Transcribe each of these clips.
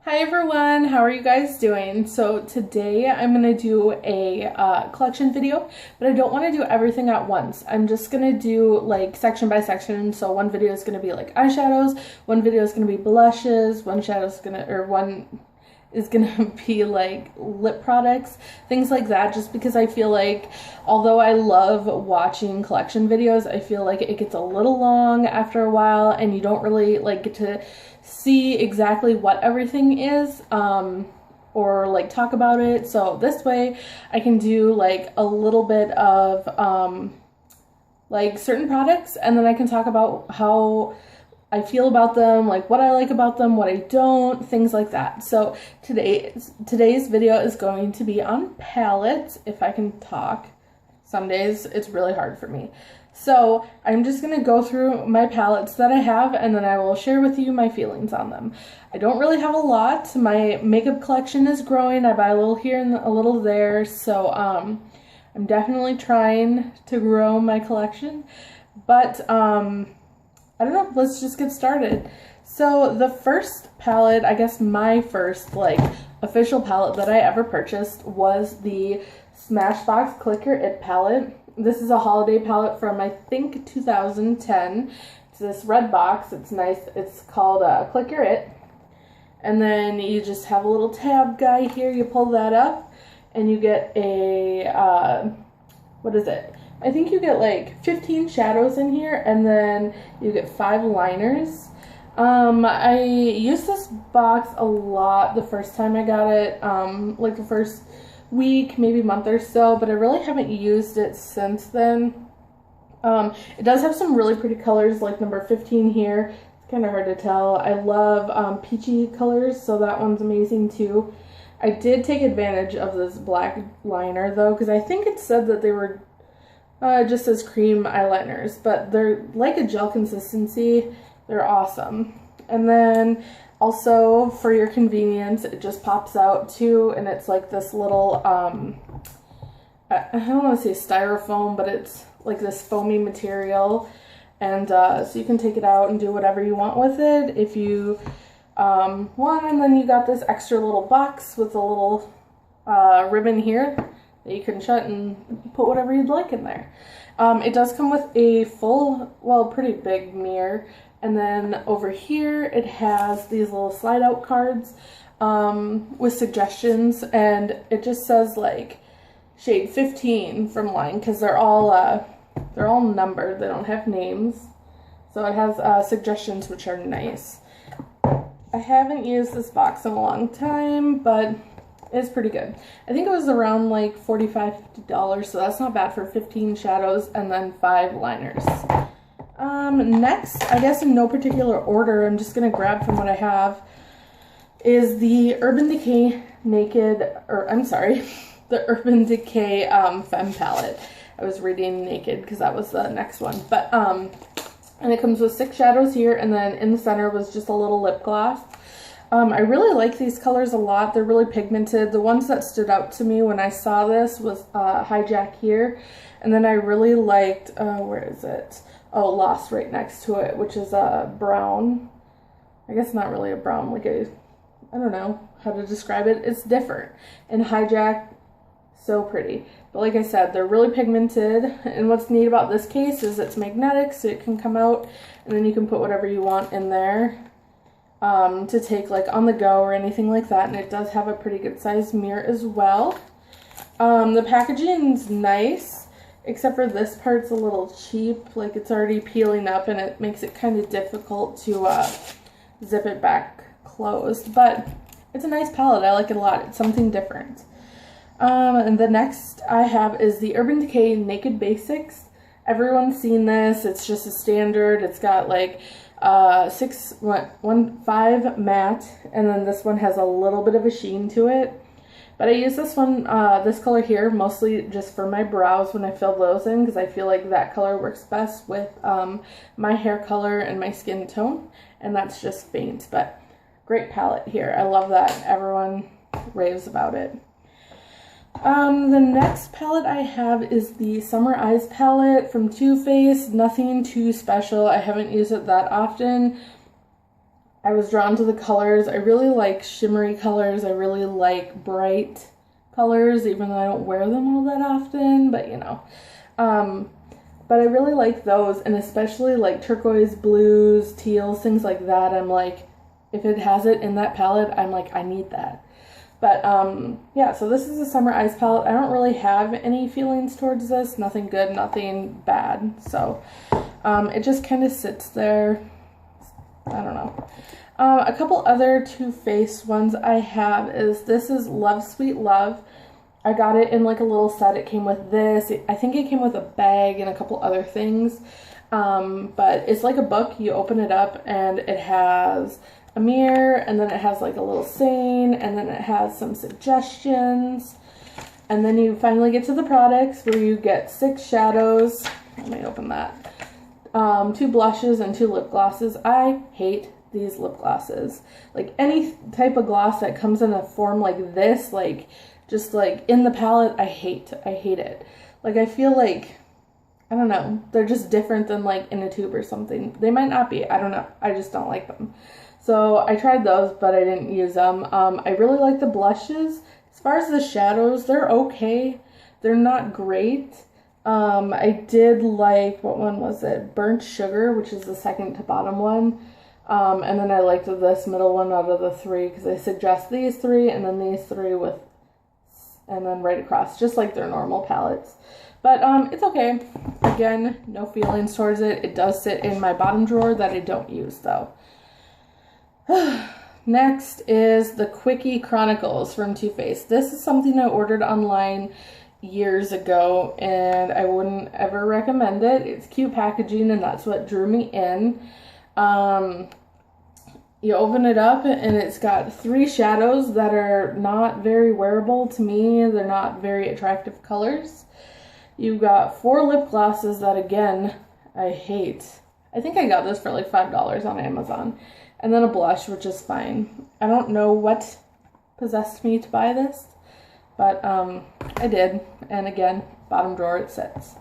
Hi everyone, how are you guys doing? So today I'm going to do a collection video, but I don't want to do everything at once. I'm just going to do like section by section. So one video is going to be like eyeshadows, one video is going to be blushes, one is gonna be like lip products, things like that, just because I feel like although I love watching collection videos, I feel like it gets a little long after a while and you don't really like get to see exactly what everything is or like talk about it. So this way I can do like a little bit of like certain products, and then I can talk about how I feel about them, like what I like about them, what I don't, things like that. So today's video is going to be on palettes, if I can talk. Some days it's really hard for me. So I'm just going to go through my palettes that I have, and then I will share with you my feelings on them. I don't really have a lot. My makeup collection is growing. I buy a little here and a little there. So I'm definitely trying to grow my collection. But I don't know, let's just get started. So the first palette, I guess my first like official palette that I ever purchased was the Smashbox Click Your It palette. This is a holiday palette from I think 2010. It's this red box. It's nice. It's called Click Your It. And then you just have a little tab guy here. You pull that up and you get a, what is it? I think you get like 15 shadows in here, and then you get 5 liners. I used this box a lot the first time I got it, like the first week, maybe month or so, but I really haven't used it since then. It does have some really pretty colors, like number 15 here. It's kind of hard to tell. I love peachy colors, so that one's amazing too. I did take advantage of this black liner though, because I think it said that they were just as cream eyeliners, but they're like a gel consistency. They're awesome. And then also for your convenience, it just pops out too, and it's like this little I don't want to say styrofoam, but it's like this foamy material, and so you can take it out and do whatever you want with it if you want. And then you got this extra little box with a little ribbon here that you can shut and put whatever you'd like in there. It does come with a full, well, pretty big mirror, and then over here it has these little slide out cards with suggestions, and it just says like shade 15 from line, because they're all numbered. They don't have names, so it has suggestions, which are nice. I haven't used this box in a long time, but it's pretty good. I think it was around like $45, so that's not bad for 15 shadows and then 5 liners. Next, I guess in no particular order, I'm just going to grab from what I have, is the Urban Decay the Urban Decay Femme palette. I was reading Naked because that was the next one. But, and it comes with 6 shadows here, and then in the center was just a little lip gloss. I really like these colors a lot. They're really pigmented. The ones that stood out to me when I saw this was Hijack here. And then I really liked, where is it? Oh, Lost right next to it, which is a brown. I guess not really a brown, like a, I don't know how to describe it. It's different. And Hijack, so pretty. But like I said, they're really pigmented. And what's neat about this case is it's magnetic, so it can come out and then you can put whatever you want in there. To take like on the go or anything like that, and it does have a pretty good sized mirror as well. The packaging's nice, except for this part's a little cheap, like it's already peeling up and it makes it kind of difficult to zip it back closed, but it's a nice palette. I like it a lot. It's something different. And the next I have is the Urban Decay Naked Basics. Everyone's seen this. It's just a standard. It's got like 5 matte, and then this one has a little bit of a sheen to it. But I use this one, this color here, mostly just for my brows when I fill those in, because I feel like that color works best with my hair color and my skin tone, and that's just faint. But great palette here. I love that. Everyone raves about it. The next palette I have is the Summer Eyes palette from Too Faced. Nothing too special. I haven't used it that often. I was drawn to the colors. I really like shimmery colors. I really like bright colors, even though I don't wear them all that often, but you know. But I really like those, and especially like turquoise, blues, teals, things like that. I'm like, if it has it in that palette, I'm like, I need that. But yeah, so this is a Summer Eyes palette. I don't really have any feelings towards this. Nothing good, nothing bad. So it just kind of sits there. I don't know. A couple other Too Faced ones I have is, this is Love Sweet Love. I got it in like a little set. It came with this. I think it came with a bag and a couple other things. But it's like a book. You open it up and it has a mirror, and then it has like a little saying, and then it has some suggestions. And then you finally get to the products where you get 6 shadows. Let me open that. 2 blushes and 2 lip glosses. I hate these lip glosses. Like any type of gloss that comes in a form like this, like just like in the palette, I hate it. Like I feel like, I don't know, they're just different than like in a tube or something. They might not be, I don't know. I just don't like them. So I tried those, but I didn't use them. I really like the blushes. As far as the shadows, they're okay. They're not great. I did like, what one was it? Burnt Sugar, which is the second to bottom one. And then I liked this middle one out of the 3 because they suggest these 3 and then these 3 with, and then right across, just like their normal palettes. But it's okay. Again, no feelings towards it. It does sit in my bottom drawer that I don't use though. Next is the Quickie Chronicles from Too Faced. This is something I ordered online years ago and I wouldn't ever recommend it. It's cute packaging and that's what drew me in. You open it up and it's got 3 shadows that are not very wearable to me. They're not very attractive colors. You've got 4 lip glosses that, again, I hate. I think I got this for like $5 on Amazon. And then a blush, which is fine. I don't know what possessed me to buy this, but I did. And again, bottom drawer it sits.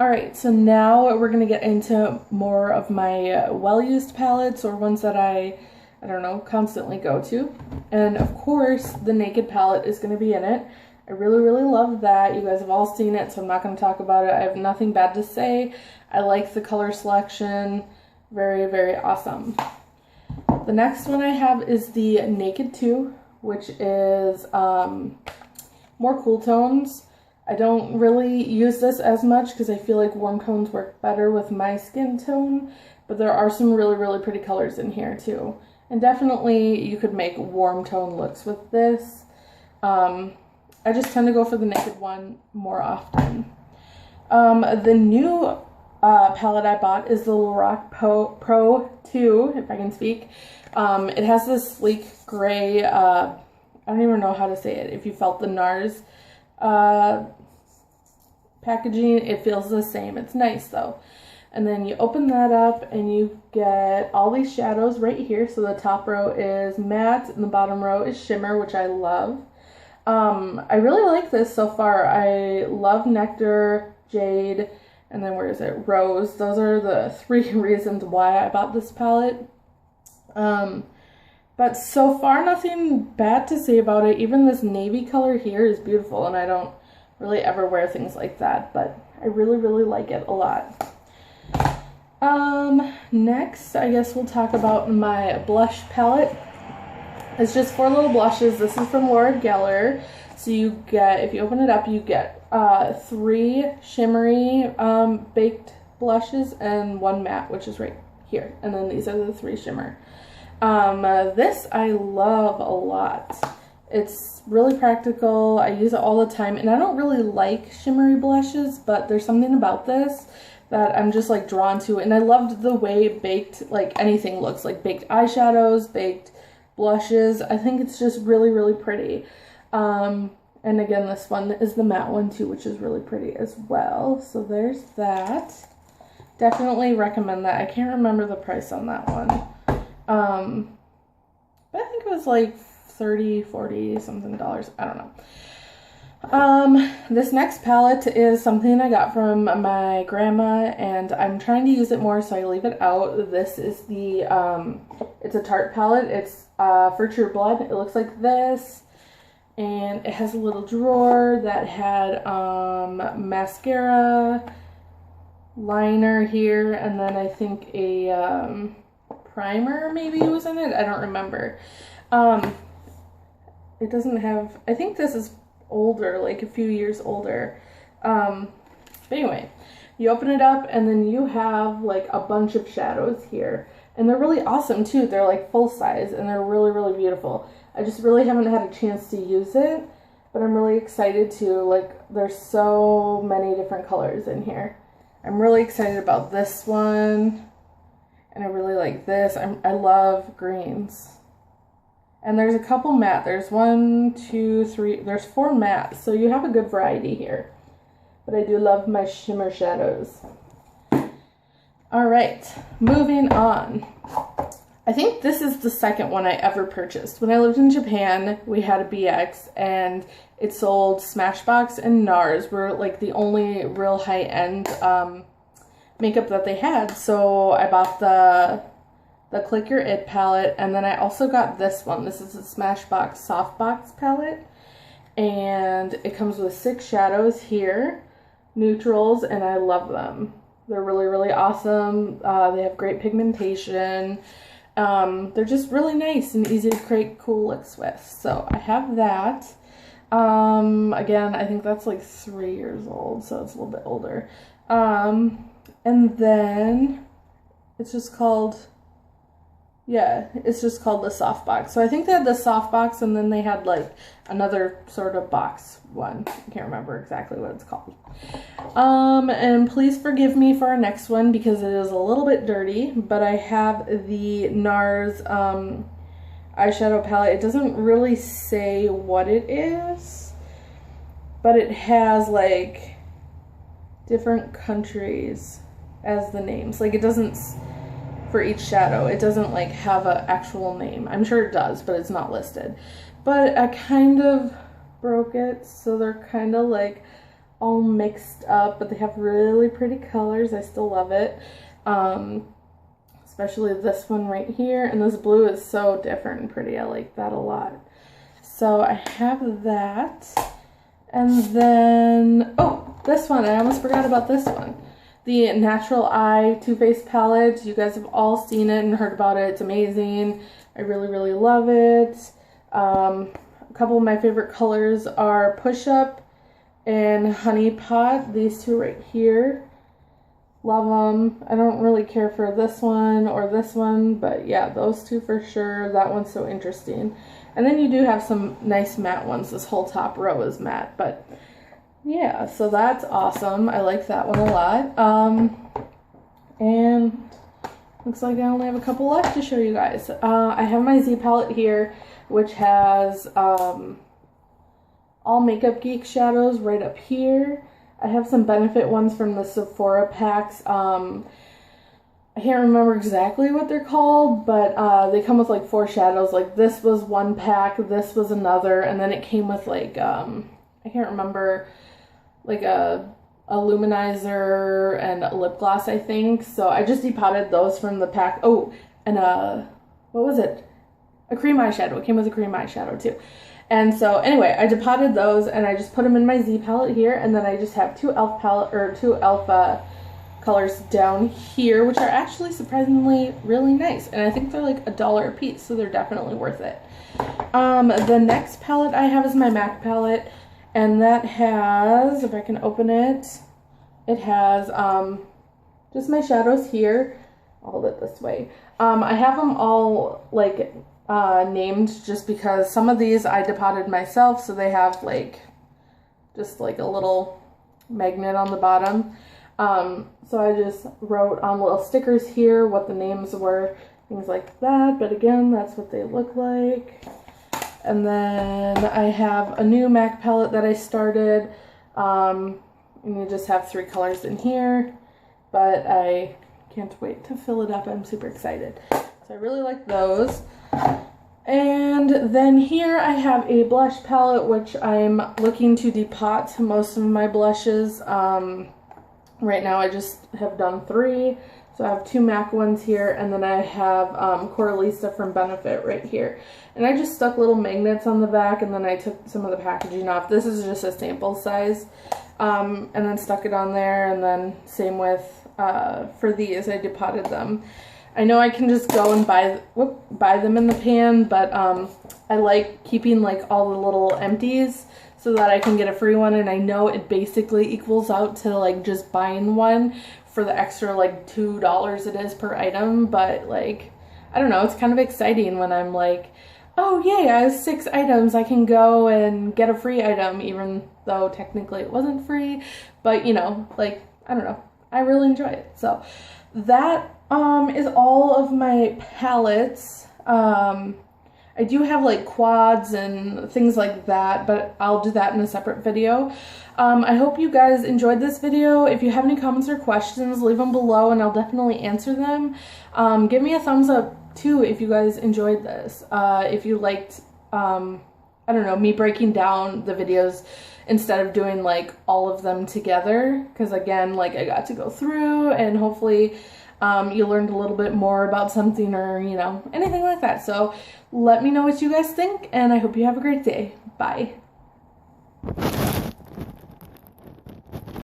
Alright, so now we're going to get into more of my well-used palettes, or ones that I don't know, constantly go to. And of course, the Naked palette is going to be in it. I really, really love that. You guys have all seen it, so I'm not going to talk about it. I have nothing bad to say. I like the color selection. Very, very awesome. The next one I have is the Naked 2, which is more cool tones. I don't really use this as much because I feel like warm tones work better with my skin tone, but there are some really, really pretty colors in here too. And definitely you could make warm tone looks with this. I just tend to go for the Naked one more often. The new palette I bought is the Lorac Pro 2, if I can speak. It has this sleek gray, I don't even know how to say it. If you felt the NARS packaging, it feels the same. It's nice though. And then you open that up and you get all these shadows right here. So the top row is matte and the bottom row is shimmer, which I love. I really like this so far. I love Nectar, Jade, and then where is it? Rose. Those are the 3 reasons why I bought this palette. But so far, nothing bad to say about it. Even this navy color here is beautiful, and I don't really ever wear things like that, but I really, really like it a lot. Next, I guess we'll talk about my blush palette. It's just 4 little blushes. This is from Laura Geller. So you get, if you open it up, you get 3 shimmery baked blushes and 1 matte, which is right here. And then these are the 3 shimmer. This I love a lot. It's really practical. I use it all the time, and I don't really like shimmery blushes, but there's something about this that I'm just like drawn to. And I loved the way baked, like anything looks, like baked eyeshadows, baked blushes. I think it's just really, really pretty. And again, this one is the matte one too, which is really pretty as well. So there's that. Definitely recommend that. I can't remember the price on that one. But I think it was like $30, $40 something. I don't know. This next palette is something I got from my grandma, and I'm trying to use it more, so I leave it out. This is the, it's a Tarte palette. It's, for True Blood. It looks like this, and it has a little drawer that had, mascara, liner here, and then I think a, primer maybe was in it. I don't remember. It doesn't have, I think this is older, like a few years older. But anyway, you open it up and then you have like a bunch of shadows here, and they're really awesome too. They're like full size and they're really, really beautiful. I just really haven't had a chance to use it, but I'm really excited to. Like, there's so many different colors in here. I'm really excited about this one, and I really like this. I love greens. And there's a couple matte. There's 1, 2, 3, there's 4 matte. So you have a good variety here. But I do love my shimmer shadows. All right, moving on. I think this is the second one I ever purchased. When I lived in Japan, we had a BX, and it sold Smashbox and NARS were like the only real high-end makeup that they had. So I bought the Click Your It palette, and then I also got this one. This is a Smashbox Softbox palette, and it comes with 6 shadows here, neutrals, and I love them. They're really, really awesome. They have great pigmentation. They're just really nice and easy to create cool looks with. So I have that. Again, I think that's like 3 years old, so it's a little bit older. And then it's just called, yeah, it's just called the Softbox. So I think they had the Softbox, and then they had like another sort of box one. I can't remember exactly what it's called. And please forgive me for our next one because it is a little bit dirty, but I have the NARS eyeshadow palette. It doesn't really say what it is, but it has like different countries as the names. Like, it doesn't, for each shadow, it doesn't like have an actual name. I'm sure it does, but it's not listed. But I kind of broke it, so they're kind of like all mixed up, but they have really pretty colors. I still love it. Especially this one right here, and this blue is so different and pretty. I like that a lot. So I have that. And then, oh, this one, I almost forgot about this one. The Natural Eye Too Faced palette. You guys have all seen it and heard about it. It's amazing. I really, really love it. A couple of my favorite colors are Push Up and Honey Pot. These two right here. Love them. I don't really care for this one or this one, but yeah, those two for sure. That one's so interesting. And then you do have some nice matte ones. This whole top row is matte, but yeah, so that's awesome. I like that one a lot. And looks like I only have a couple left to show you guys. I have my Z palette here, which has all Makeup Geek shadows right up here. I have some Benefit ones from the Sephora packs. I can't remember exactly what they're called, but they come with like 4 shadows. Like, this was one pack, this was another, and then it came with like, I can't remember, like a luminizer and a lip gloss, I think. So I just depotted those from the pack. Oh, and what was it? A cream eyeshadow. It came with a cream eyeshadow too. And so anyway, I depotted those and I just put them in my Z palette here, and then I just have 2 e.l.f. colors down here, which are actually surprisingly really nice, and I think they're like $1 a piece, so they're definitely worth it. The next palette I have is my MAC palette, and that has, if I can open it, it has just my shadows here. I'll hold it this way. I have them all like named just because some of these I depotted myself, so they have like just like a little magnet on the bottom. So I just wrote on little stickers here what the names were, things like that, but again, that's what they look like. And then I have a new MAC palette that I started, and you just have 3 colors in here, but I can't wait to fill it up. I'm super excited. So I really like those. And then here I have a blush palette, which I'm looking to depot most of my blushes. Right now I just have done 3. So I have 2 MAC ones here, and then I have Coralisa from Benefit right here. And I just stuck little magnets on the back, and then I took some of the packaging off. This is just a sample size. And then stuck it on there, and then same with, for these, I depotted them. I know I can just go and buy them in the pan, but I like keeping like all the little empties so that I can get a free one, and I know it basically equals out to like just buying one for the extra like $2 it is per item. But like, I don't know, it's kind of exciting when I'm like, oh yay, I have 6 items, I can go and get a free item, even though technically it wasn't free. But you know, like, I don't know, I really enjoy it. So that is all of my palettes. I do have like quads and things like that, but I'll do that in a separate video. I hope you guys enjoyed this video. If you have any comments or questions, leave them below and I'll definitely answer them. Give me a thumbs up too if you guys enjoyed this. If you liked, I don't know, me breaking down the videos instead of doing like all of them together, because again, like I got to go through and hopefully you learned a little bit more about something, or you know, anything like that. So let me know what you guys think, and I hope you have a great day. Bye.